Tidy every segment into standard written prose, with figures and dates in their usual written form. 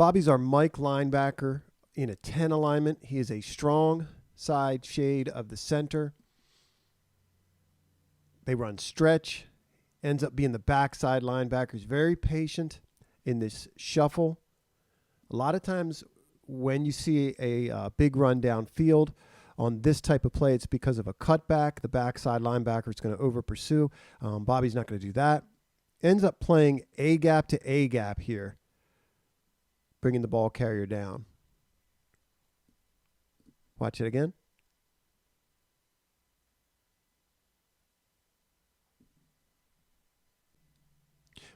Bobby's our Mike linebacker in a 10 alignment. He is a strong side shade of the center. They run stretch. Ends up being the backside linebacker. He's very patient in this shuffle. A lot of times when you see a big run downfield on this type of play, it's because of a cutback. The backside linebacker is going to over pursue. Bobby's not going to do that. Ends up playing A gap to A gap here, bringing the ball carrier down. Watch it again.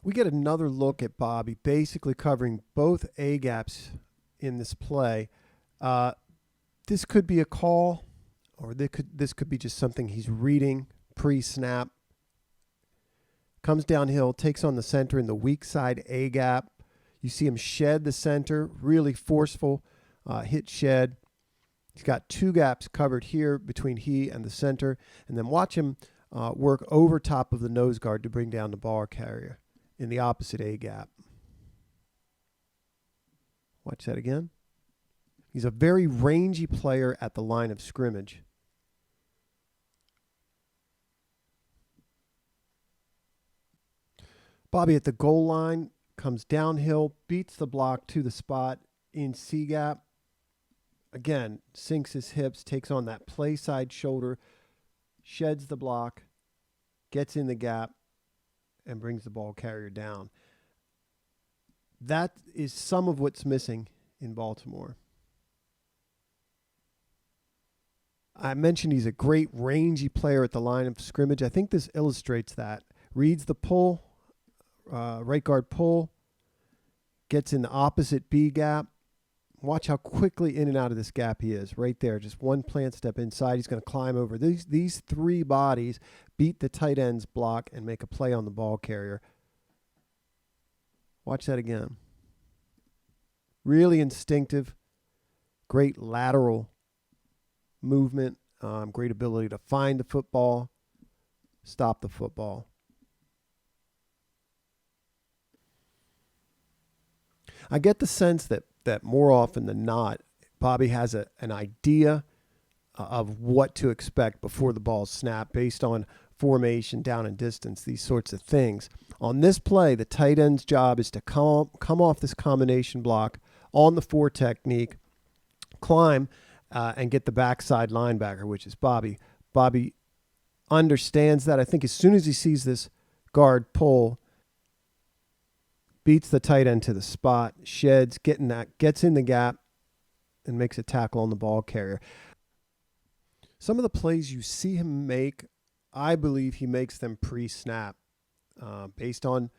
We get another look at Bobby basically covering both A gaps in this play. This could be a call, or this could be just something he's reading pre-snap. Comes downhill, takes on the center in the weak side A gap. You see him shed the center, really forceful hit shed. He's got two gaps covered here between he and the center. And then watch him work over top of the nose guard to bring down the ball carrier in the opposite A gap. Watch that again. He's a very rangy player at the line of scrimmage. Bobby at the goal line comes downhill, beats the block to the spot in C gap. Again, sinks his hips, takes on that play side shoulder, sheds the block, gets in the gap, and brings the ball carrier down. That is some of what's missing in Baltimore. I mentioned he's a great rangy player at the line of scrimmage. I think this illustrates that. Reads the pull, right guard pull, gets in the opposite B gap. Watch how quickly in and out of this gap he is. Right there, just one plant step inside. He's going to climb over. These three bodies beat the tight end's block and make a play on the ball carrier. Watch that again. Really instinctive, great lateral movement, great ability to find the football, stop the football. I get the sense that more often than not, Bobby has an idea of what to expect before the ball's snapped based on formation, down and distance, these sorts of things. On this play, the tight end's job is to come off this combination block on the 4 technique, climb, and get the backside linebacker, which is Bobby. Bobby understands that. I think as soon as he sees this guard pull, beats the tight end to the spot, sheds, gets in the gap, and makes a tackle on the ball carrier. Some of the plays you see him make, I believe he makes them pre-snap. Based on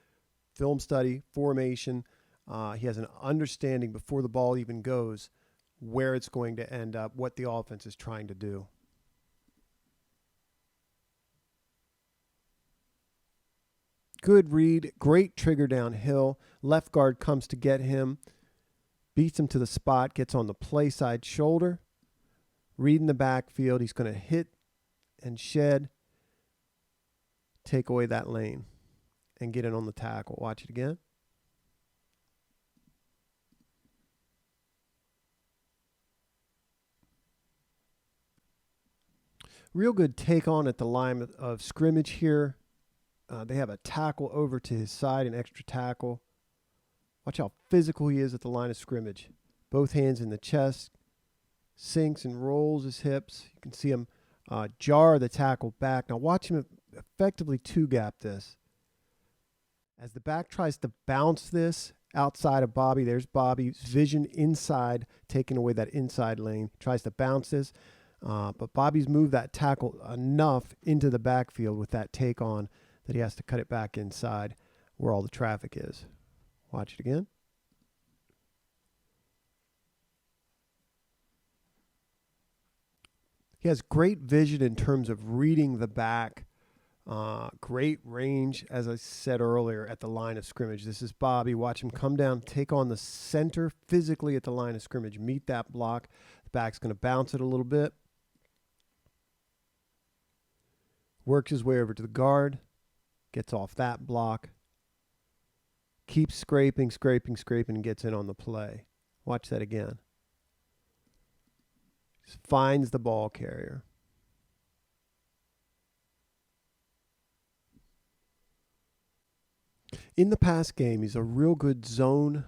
film study, formation, he has an understanding before the ball even goes where it's going to end up, what the offense is trying to do. Good read, great trigger downhill. Left guard comes to get him, beats him to the spot, gets on the play side shoulder. Read in the backfield. He's going to hit and shed, take away that lane, and get in on the tackle. Watch it again. Real good take on at the line of scrimmage here. They have a tackle over to his side, an extra tackle. Watch how physical he is at the line of scrimmage. Both hands in the chest, sinks and rolls his hips. You can see him jar the tackle back. Now watch him effectively two-gap this. As the back tries to bounce this outside of Bobby, there's Bobby's vision inside, taking away that inside lane. Tries to bounce this, but Bobby's moved that tackle enough into the backfield with that take on that he has to cut it back inside where all the traffic is. Watch it again. He has great vision in terms of reading the back. Great range, as I said earlier, at the line of scrimmage. This is Bobby. Watch him come down, take on the center physically at the line of scrimmage, meet that block. The back's going to bounce it a little bit. Works his way over to the guard. Gets off that block. keeps scraping, scraping, scraping, and gets in on the play. Watch that again. Just finds the ball carrier. In the pass game, he's a real good zone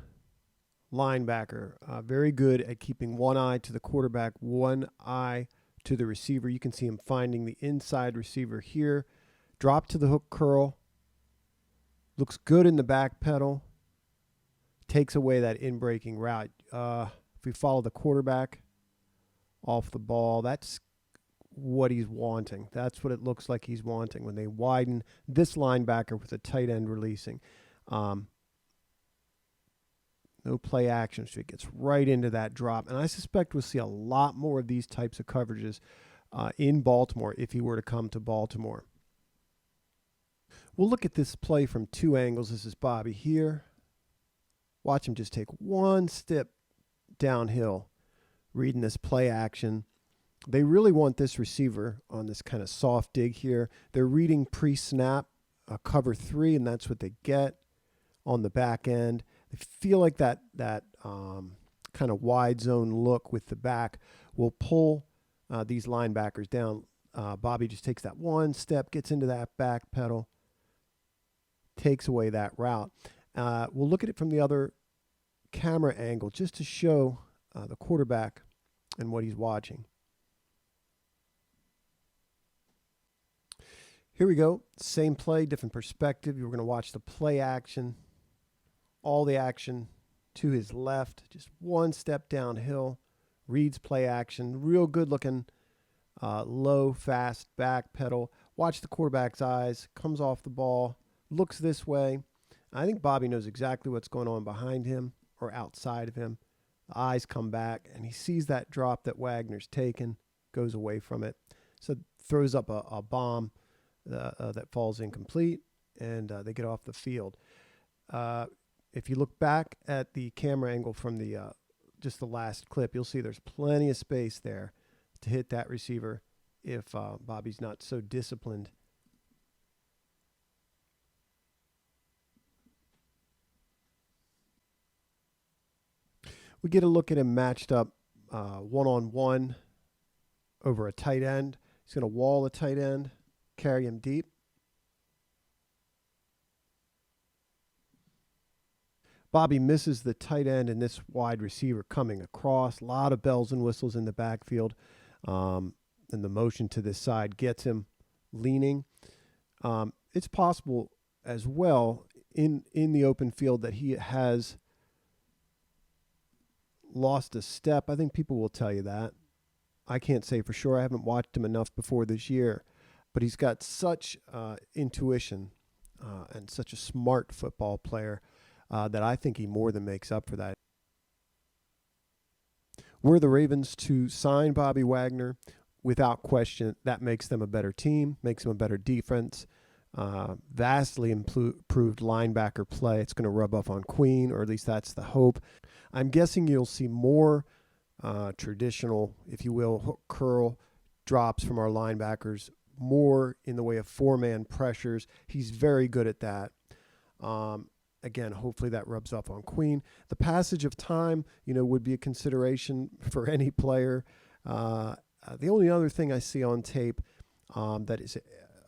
linebacker. Very good at keeping one eye to the quarterback, one eye to the receiver. You can see him finding the inside receiver here. Drop to the hook curl. Looks good in the back pedal. Takes away that in-breaking route. If we follow the quarterback off the ball, that's what he's wanting. That's what it looks like he's wanting when they widen this linebacker with a tight end releasing. No play action, so it gets right into that drop. And I suspect we'll see a lot more of these types of coverages in Baltimore if he were to come to Baltimore. We'll look at this play from two angles. This is Bobby here. Watch him just take one step downhill, reading this play action. They really want this receiver on this kind of soft dig here. They're reading pre-snap cover 3, and that's what they get on the back end. They feel like that kind of wide zone look with the back will pull these linebackers down. Bobby just takes that one step, gets into that back pedal, takes away that route. We'll look at it from the other camera angle just to show the quarterback and what he's watching. Here we go. Same play, different perspective. You're going to watch the play action, all the action to his left, just one step downhill, reads play action, real good looking, low, fast back pedal. Watch the quarterback's eyes, comes off the ball, looks this way. I think Bobby knows exactly what's going on behind him or outside of him. The eyes come back, and he sees that drop that Wagner's taken, goes away from it. So throws up a bomb that falls incomplete, and they get off the field. If you look back at the camera angle from the just the last clip, you'll see there's plenty of space there to hit that receiver if Bobby's not so disciplined. We get a look at him matched up one-on-one over a tight end. He's going to wall the tight end, carry him deep. Bobby misses the tight end and this wide receiver coming across. A lot of bells and whistles in the backfield. And the motion to this side gets him leaning. It's possible as well in the open field that he has lost a step. I think people will tell you that. I can't say for sure. I haven't watched him enough before this year. But he's got such intuition and such a smart football player that I think he more than makes up for that. Were the Ravens to sign Bobby Wagner, without question, that makes them a better team, makes them a better defense, vastly improved linebacker play. It's going to rub off on Queen, or at least that's the hope. I'm guessing you'll see more traditional, if you will, hook curl drops from our linebackers, more in the way of four-man pressures. He's very good at that. Again, hopefully that rubs off on Queen. The passage of time, would be a consideration for any player. The only other thing I see on tape that is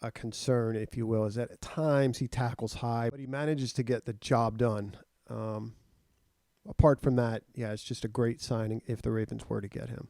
a concern, if you will, is that at times he tackles high, but he manages to get the job done. Apart from that, yeah, it's just a great signing if the Ravens were to get him.